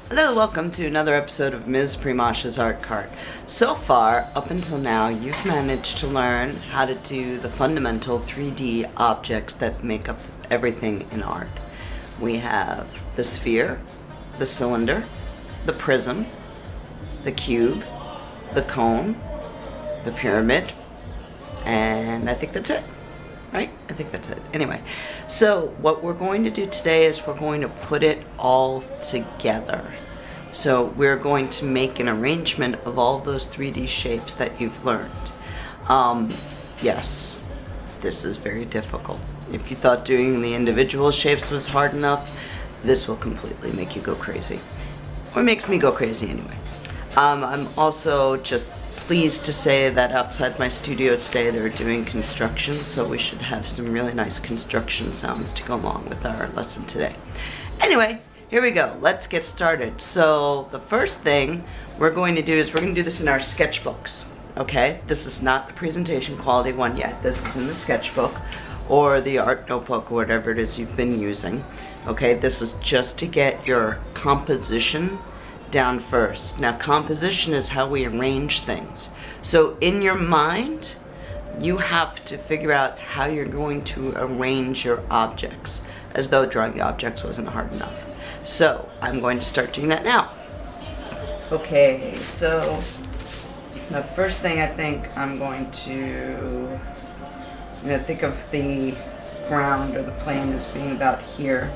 Hello, welcome to another episode of Ms. Primosch's Art Cart. So far, up until now, you've managed to learn how to do the fundamental 3D objects that make up everything in art. We have the sphere, the cylinder, the prism, the cube, the cone, the pyramid, and I think that's it. Right? I think that's it. Anyway, so what we're going to do today is we're going to put it all together. So we're going to make an arrangement of all those 3D shapes that you've learned. Yes, this is very difficult. If you thought doing the individual shapes was hard enough, this will completely make you go crazy. Or makes me go crazy anyway. I'm also just pleased to say that outside my studio today they're doing construction, so we should have some really nice construction sounds to go along with our lesson today. Anyway, here we go. Let's get started. So the first thing we're going to do is we're going to do this in our sketchbooks. Okay, this is not the presentation quality one yet. This is in the sketchbook or the art notebook or whatever it is you've been using. Okay, this is just to get your composition down first. Now, composition is how we arrange things. So in your mind, you have to figure out how you're going to arrange your objects, as though drawing the objects wasn't hard enough. So I'm going to start doing that now. Okay, so the first thing I think I'm going to think of the ground or the plane as being about here.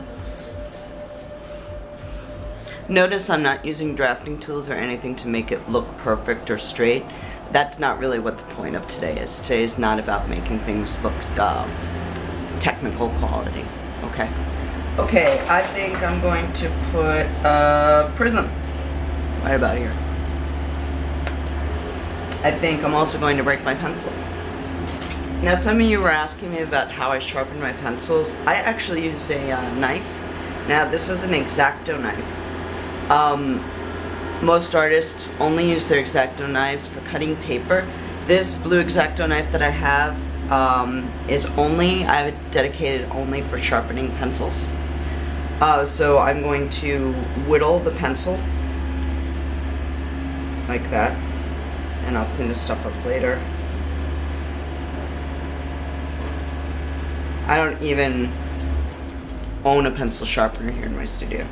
Notice I'm not using drafting tools or anything to make it look perfect or straight. That's not really what the point of today is. Today is not about making things look technical quality, okay? Okay, I think I'm going to put a prism right about here. I think I'm also going to break my pencil. Now, some of you were asking me about how I sharpen my pencils. I actually use a knife. Now, this is an X-Acto knife. Most artists only use their X-Acto knives for cutting paper. This blue X-Acto knife that I have I have it dedicated only for sharpening pencils. So I'm going to whittle the pencil like that, and I'll clean this stuff up later. I don't even own a pencil sharpener here in my studio.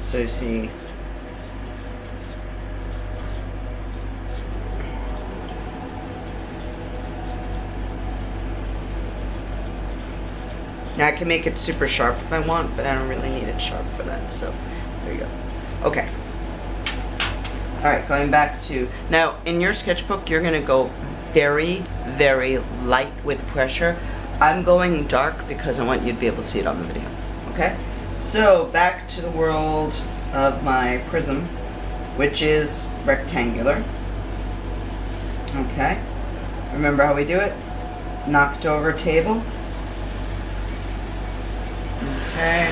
So you see, now I can make it super sharp if I want, but I don't really need it sharp for that, so there you go. Okay. Alright, going back to, now in your sketchbook you're going to go very, very light with pressure. I'm going dark because I want you to be able to see it on the video, okay? So back to the world of my prism, which is rectangular. Okay, remember how we do it? Knocked over table. Okay.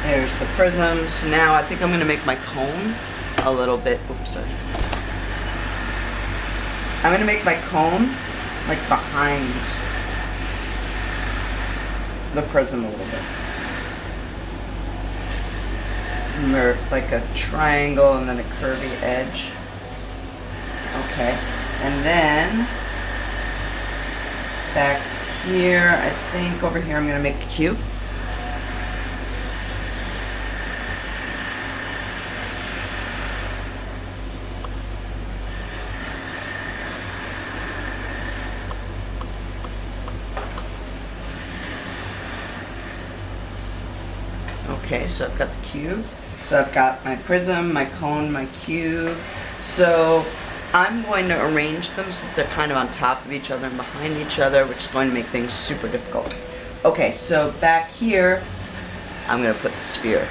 There's the prism. So now I think I'm going to make my cone a little bit. Oops, sorry. I'm going to make my cone like behind the prism a little bit. Remember, like a triangle and then a curvy edge. Okay, and then back here, I think over here I'm going to make a cube. Okay, so I've got the cube. So I've got my prism, my cone, my cube. So I'm going to arrange them so that they're kind of on top of each other and behind each other, which is going to make things super difficult. Okay, so back here, I'm going to put the sphere.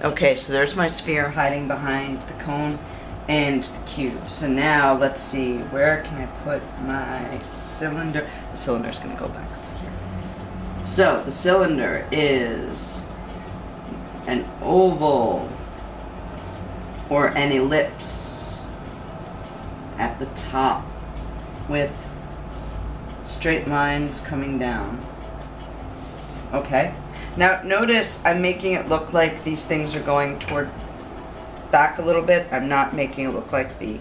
Okay, so there's my sphere hiding behind the cone and the cube. So now let's see, where can I put my cylinder? The cylinder's gonna go back up here. So the cylinder is an oval or an ellipse at the top with straight lines coming down. Okay. Now notice I'm making it look like these things are going toward back a little bit. I'm not making it look like the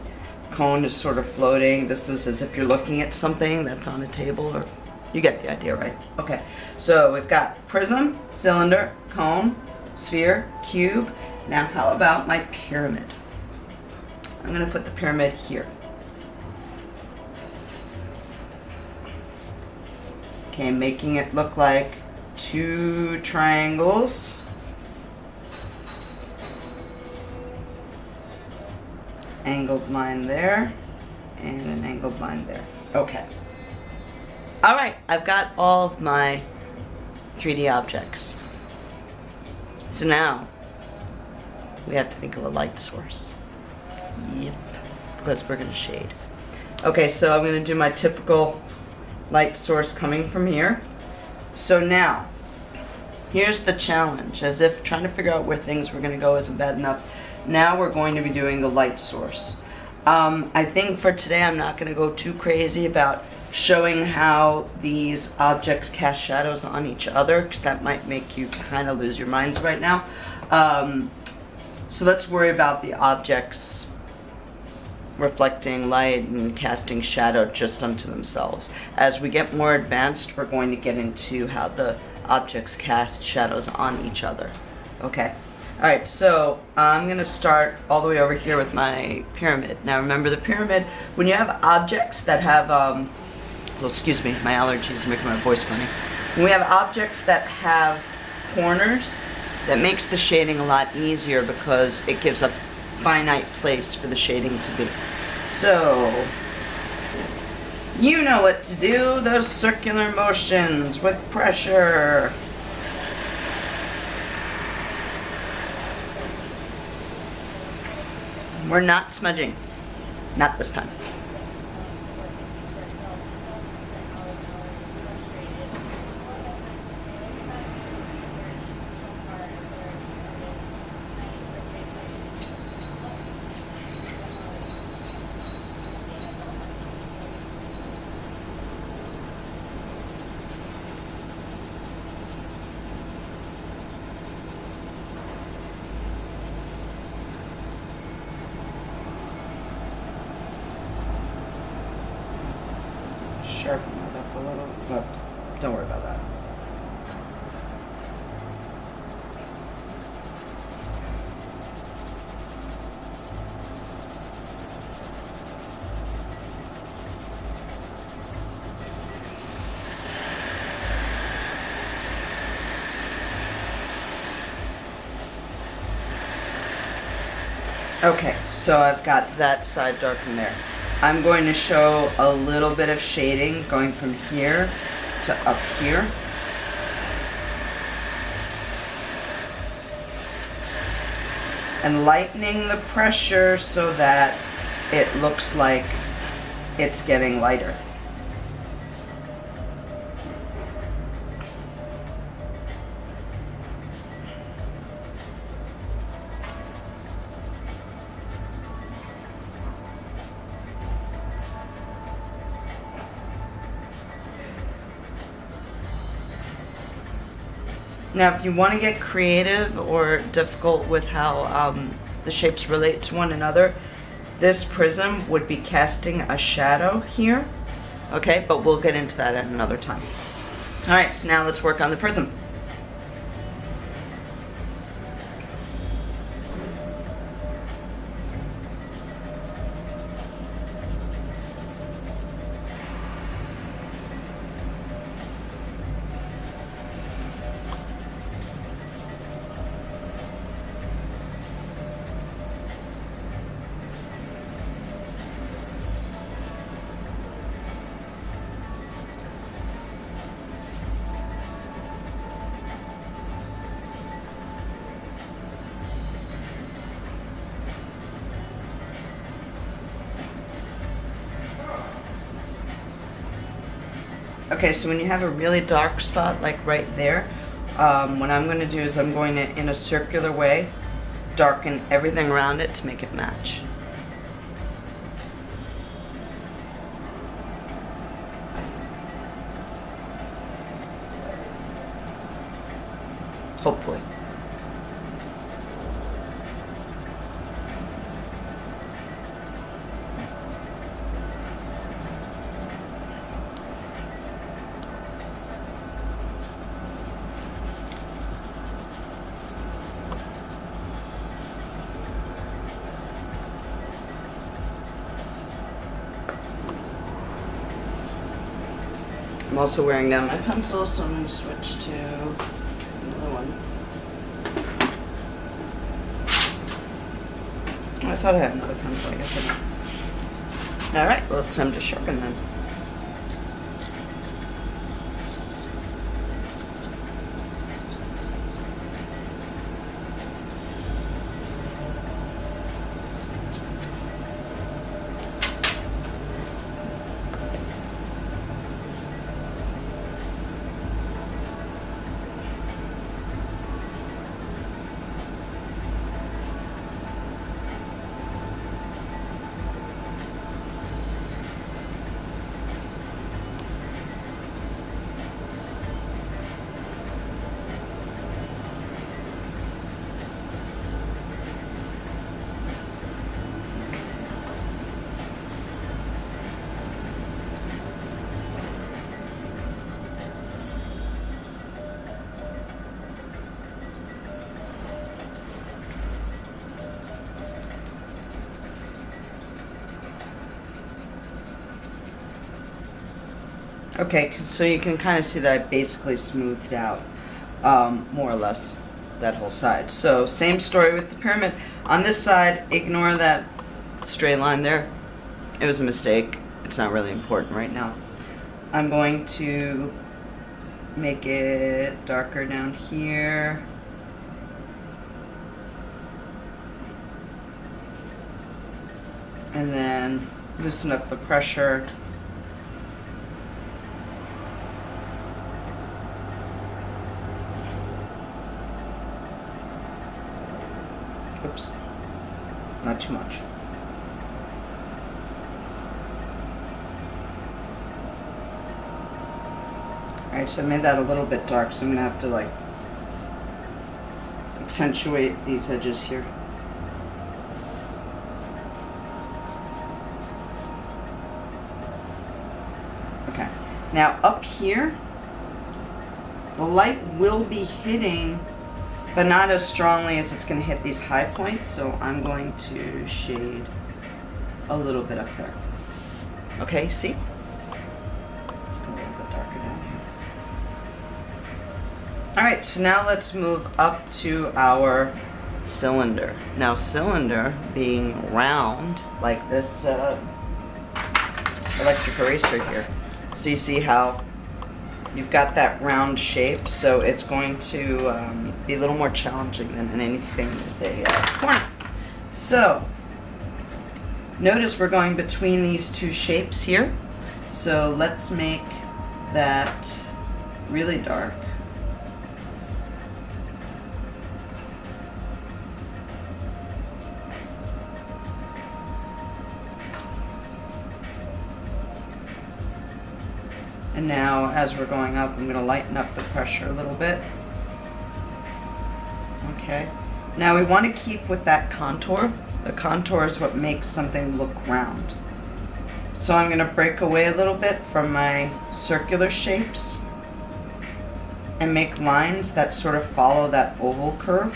cone is sort of floating. This is as if you're looking at something that's on a table, or you get the idea, right? Okay. So we've got prism, cylinder, cone, sphere, cube. Now how about my pyramid? I'm going to put the pyramid here. Okay, making it look like two triangles. Angled line there, and an angled line there. Okay. All right, I've got all of my 3D objects. So now, we have to think of a light source. Yep, because we're gonna shade. Okay, so I'm gonna do my typical light source coming from here. So now, here's the challenge. As if trying to figure out where things were gonna go isn't bad enough, now we're going to be doing the light source. I think for today I'm not going to go too crazy about showing how these objects cast shadows on each other, because that might make you kind of lose your minds right now. So let's worry about the objects reflecting light and casting shadow just unto themselves. As we get more advanced, we're going to get into how the objects cast shadows on each other. Okay. Alright, so I'm going to start all the way over here with my pyramid. Now remember, the pyramid, when you have objects that have, well, excuse me, my allergies are making my voice funny. When we have objects that have corners, that makes the shading a lot easier because it gives a finite place for the shading to be. So, you know what to do, those circular motions with pressure. We're not smudging. Not this time. Sharpen that up a little, but don't worry about that. Okay, so I've got that side darkened there. I'm going to show a little bit of shading going from here to up here. And lightening the pressure so that it looks like it's getting lighter. Now, if you want to get creative or difficult with how the shapes relate to one another, this prism would be casting a shadow here, okay? But we'll get into that at another time. All right, so now let's work on the prism. Okay, so when you have a really dark spot, like right there, what I'm going to do is I'm going to, in a circular way, darken everything around it to make it match. Hopefully. I'm also wearing down my pencil, so I'm going to switch to another one. I thought I had another pencil, I guess I don't. Alright, well it's time to sharpen them. Okay, so you can kind of see that I basically smoothed out, more or less, that whole side. So same story with the pyramid. On this side, ignore that straight line there. It was a mistake. It's not really important right now. I'm going to make it darker down here. And then loosen up the pressure. Oops, not too much. Alright, so I made that a little bit dark, so I'm gonna have to like accentuate these edges here. Okay, now up here, the light will be hitting, but not as strongly as it's going to hit these high points, so I'm going to shade a little bit up there. Okay, see? It's going to be a little bit darker down here. Alright, so now let's move up to our cylinder. Now cylinder being round, like this electric eraser here. So you see how you've got that round shape, so it's going to be a little more challenging than anything with a corner. So, notice we're going between these two shapes here. So let's make that really dark. And now, as we're going up, I'm going to lighten up the pressure a little bit. Okay. Now we want to keep with that contour. The contour is what makes something look round. So I'm going to break away a little bit from my circular shapes and make lines that sort of follow that oval curve.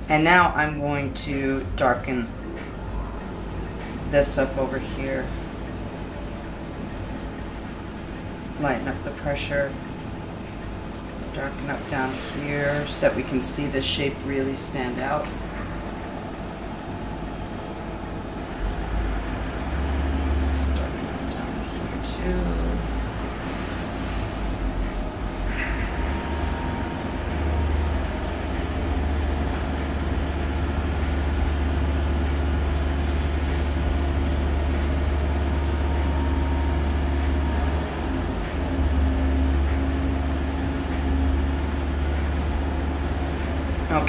And now I'm going to darken this up over here. Lighten up the pressure. Darken up down here so that we can see the shape really stand out. Let's darken up down here too.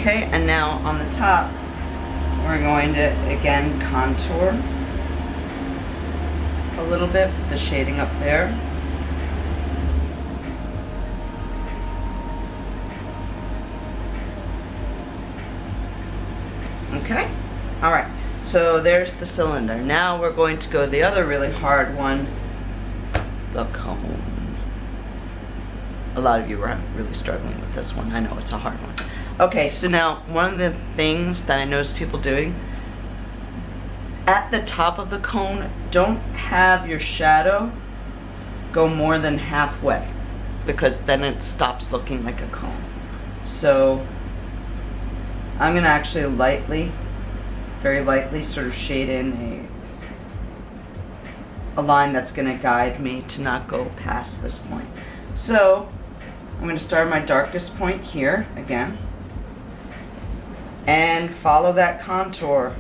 Okay, and now on the top, we're going to again contour a little bit with the shading up there. Okay, all right, so there's the cylinder. Now we're going to go the other really hard one, the cone. A lot of you are really struggling with this one. I know it's a hard one. Okay, so now one of the things that I notice people doing, at the top of the cone, don't have your shadow go more than halfway, because then it stops looking like a cone. So I'm gonna actually lightly, very lightly sort of shade in a line that's gonna guide me to not go past this point. So I'm gonna start my darkest point here again and follow that contour.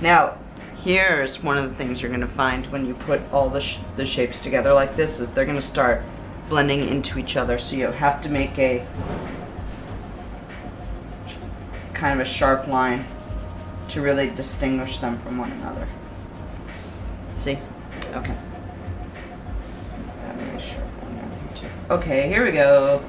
Now, here's one of the things you're gonna find when you put all the shapes together like this, is they're gonna start blending into each other, so you have to make a kind of a sharp line to really distinguish them from one another. See? Okay. Let's make that really sharp one down here too. Okay, here we go.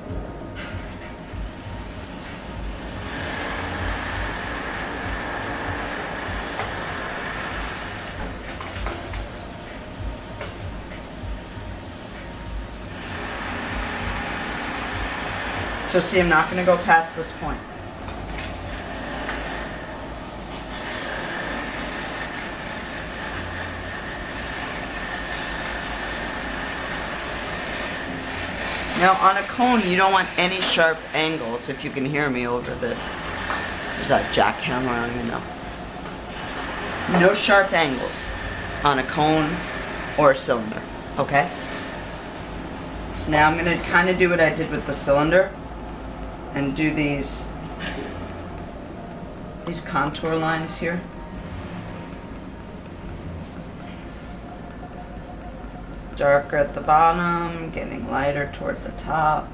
So see, I'm not going to go past this point. Now on a cone, you don't want any sharp angles, if you can hear me over the, there's that jackhammer, I don't even know. No sharp angles on a cone or a cylinder, okay? So now I'm going to kind of do what I did with the cylinder and do these contour lines here. Darker at the bottom, getting lighter toward the top.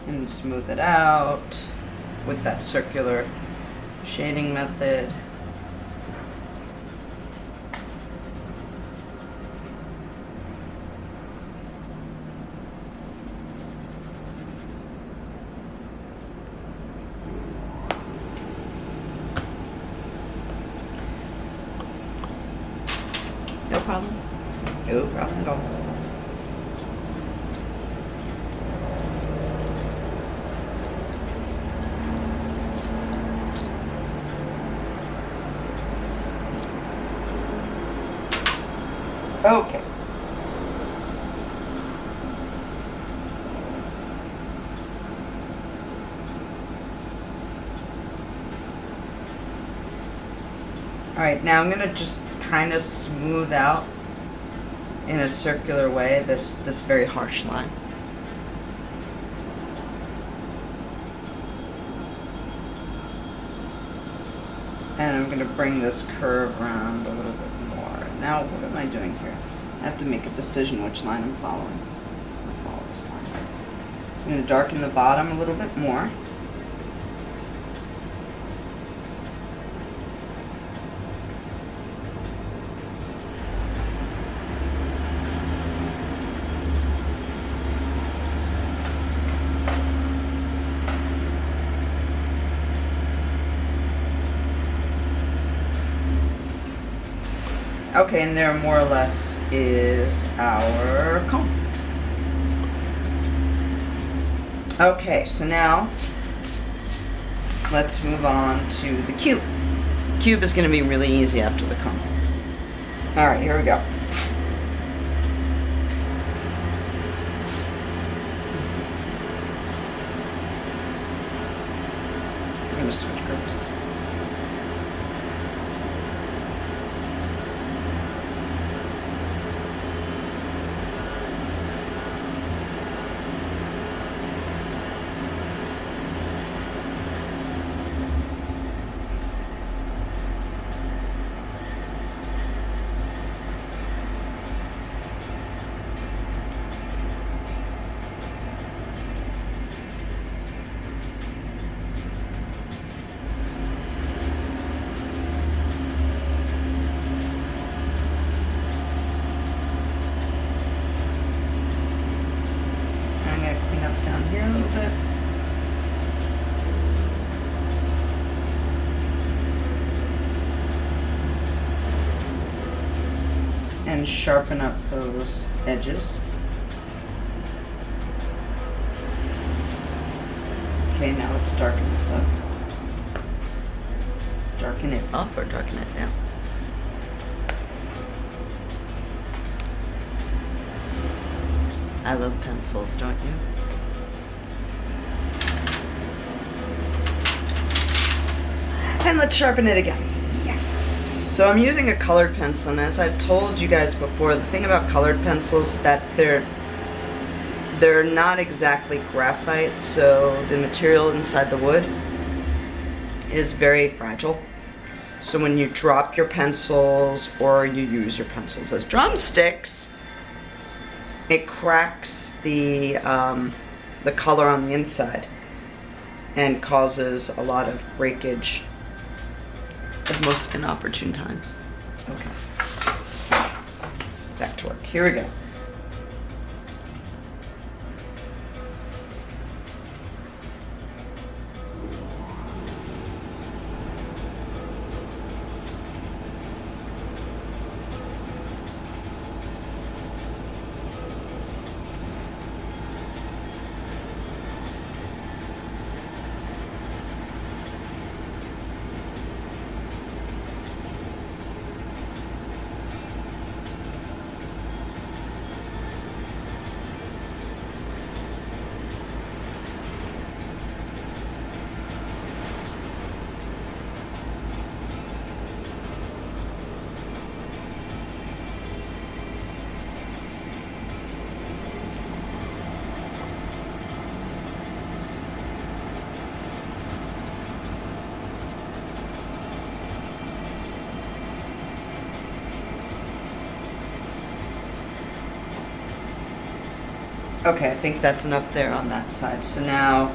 And smooth it out with that circular shading method. No problem. No problem at all. Okay. All right, now I'm gonna just kind of smooth out in a circular way this very harsh line. And I'm going to bring this curve around a little bit more. Now, what am I doing here? I have to make a decision which line I'm following. I'll follow this line. I'm going to darken the bottom a little bit more. Okay, and there more or less is our cone. Okay, so now let's move on to the cube. Cube is going to be really easy after the cone. All right, here we go. I'm going to switch groups. a little bit. And sharpen up those edges. Okay, now let's darken this up. Darken it up or darken it down? I love pencils, don't you? And let's sharpen it again. Yes! So I'm using a colored pencil, and as I've told you guys before, the thing about colored pencils is that they're not exactly graphite, so the material inside the wood is very fragile. So when you drop your pencils or you use your pencils as drumsticks, it cracks the color on the inside and causes a lot of breakage at the most inopportune times. Okay. Back to work. Here we go. Okay, I think that's enough there on that side. So now,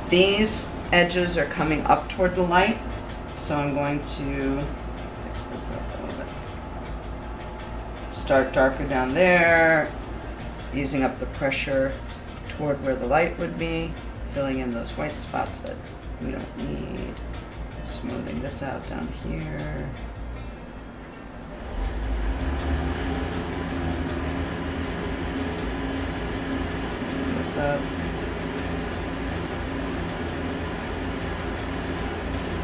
these edges are coming up toward the light, so I'm going to fix this up a little bit. Start darker down there, using up the pressure toward where the light would be, filling in those white spots that we don't need, smoothing this out down here. Up.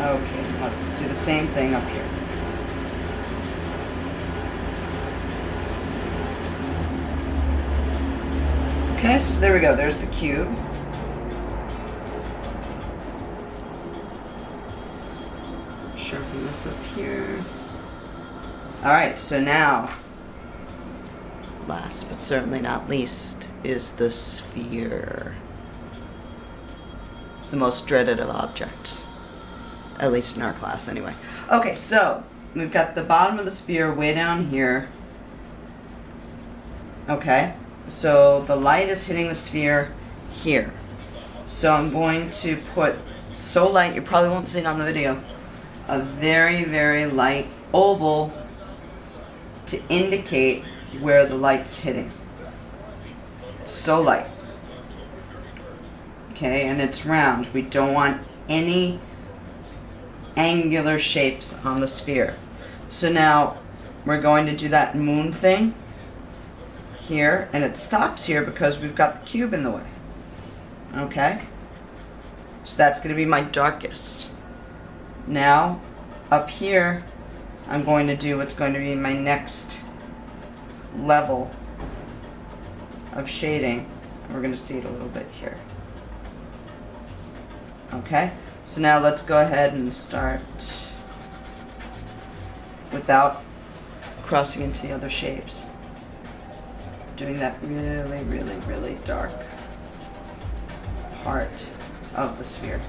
Okay, let's do the same thing up here. Okay, so there we go. There's the cube. Sharpen this up here. All right, so now, last but certainly not least, is the sphere. The most dreaded of objects. At least in our class, anyway. Okay, so we've got the bottom of the sphere way down here. Okay, so the light is hitting the sphere here. So I'm going to put, so light, you probably won't see it on the video, a very, very light oval to indicate where the light's hitting. So light. Okay, and it's round. We don't want any angular shapes on the sphere. So now we're going to do that moon thing here, and it stops here because we've got the cube in the way. Okay? So that's going to be my darkest. Now, up here, I'm going to do what's going to be my next level of shading. We're going to see it a little bit here. Okay, so now let's go ahead and start without crossing into the other shapes. Doing that really, really, really dark part of the sphere.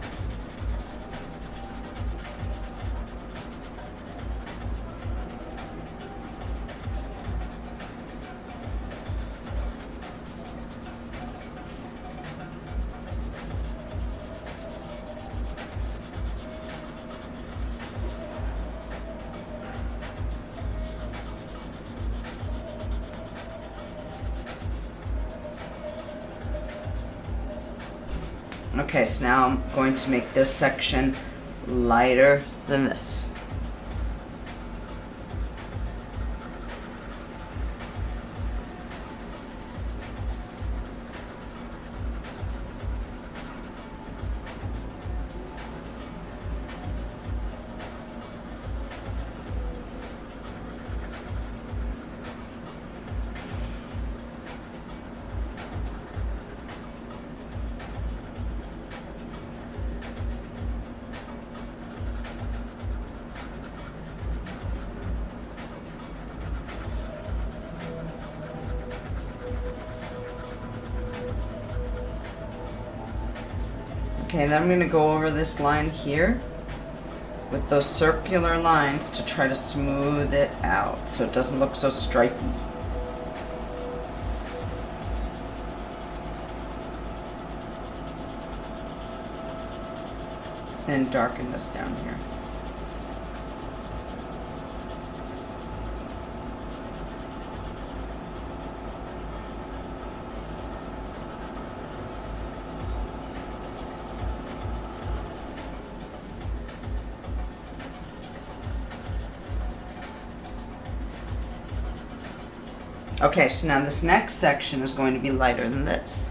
Okay, so now I'm going to make this section lighter than this. Okay, then I'm going to go over this line here with those circular lines to try to smooth it out so it doesn't look so stripy. And darken this down here. Okay, so now this next section is going to be lighter than this.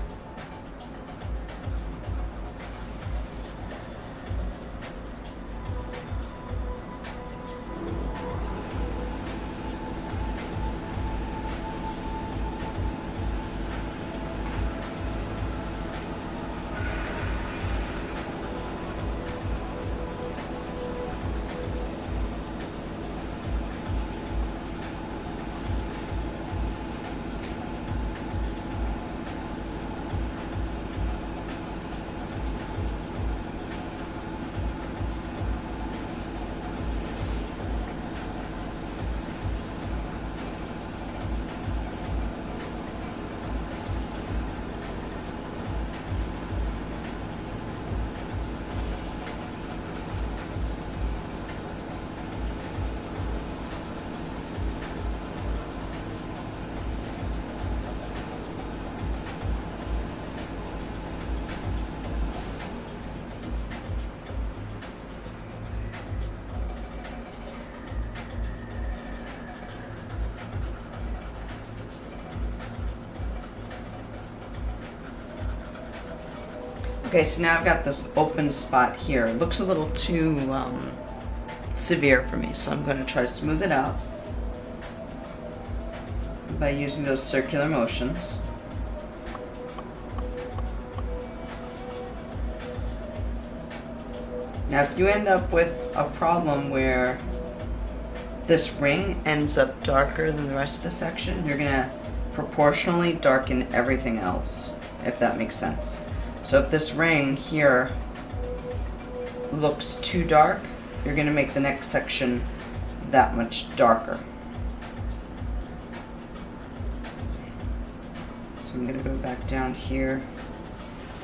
Okay, so now I've got this open spot here. It looks a little too severe for me, so I'm going to try to smooth it out by using those circular motions. Now if you end up with a problem where this ring ends up darker than the rest of the section, you're going to proportionally darken everything else, if that makes sense. So if this ring here looks too dark, you're going to make the next section that much darker. So I'm going to go back down here.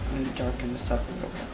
I'm going to darken this up a little bit.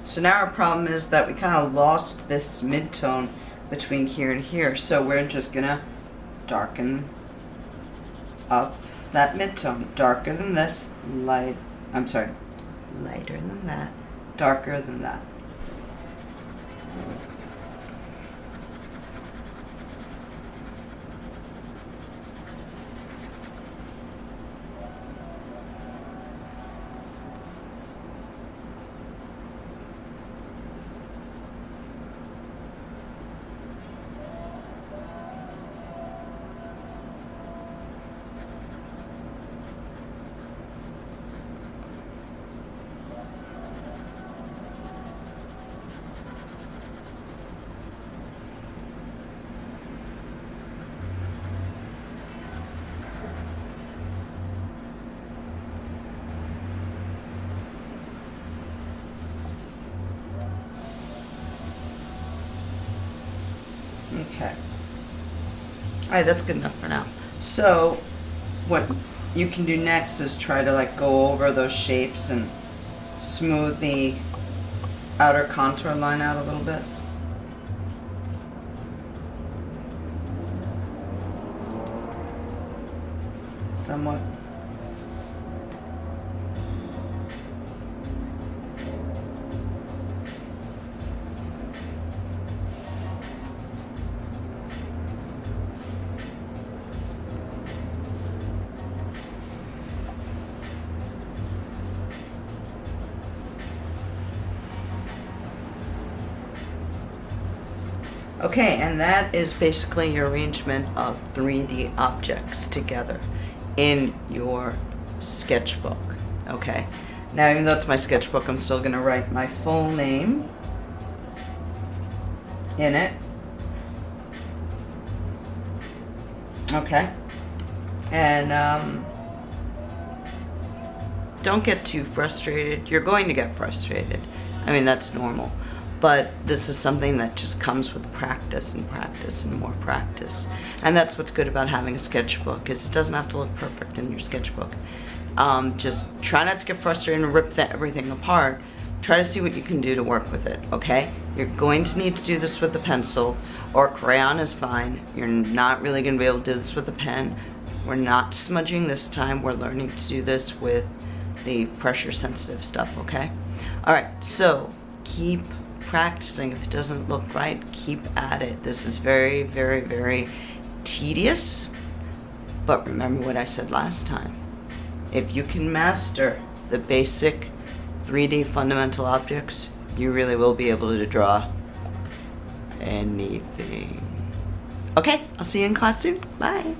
So now our problem is that we kind of lost this mid-tone between here and here. So we're just gonna darken up that mid-tone. Darker than this, lighter than that, darker than that. Okay. Alright, that's good enough for now. So, what you can do next is try to like go over those shapes and smooth the outer contour line out a little bit. Somewhat. Okay, and that is basically your arrangement of 3D objects together in your sketchbook. Okay, now even though it's my sketchbook, I'm still gonna write my full name in it. Okay, and don't get too frustrated. You're going to get frustrated. I mean, that's normal. But this is something that just comes with practice and practice and more practice. And that's what's good about having a sketchbook, is it doesn't have to look perfect in your sketchbook. Just try not to get frustrated and rip everything apart. Try to see what you can do to work with it, okay? You're going to need to do this with a pencil, or a crayon is fine. You're not really gonna be able to do this with a pen. We're not smudging this time. We're learning to do this with the pressure sensitive stuff, okay? All right, so keep practicing. If it doesn't look right, keep at it. This is very, very, very tedious, but remember what I said last time. If you can master the basic 3D fundamental objects, you really will be able to draw anything. Okay, I'll see you in class soon. Bye.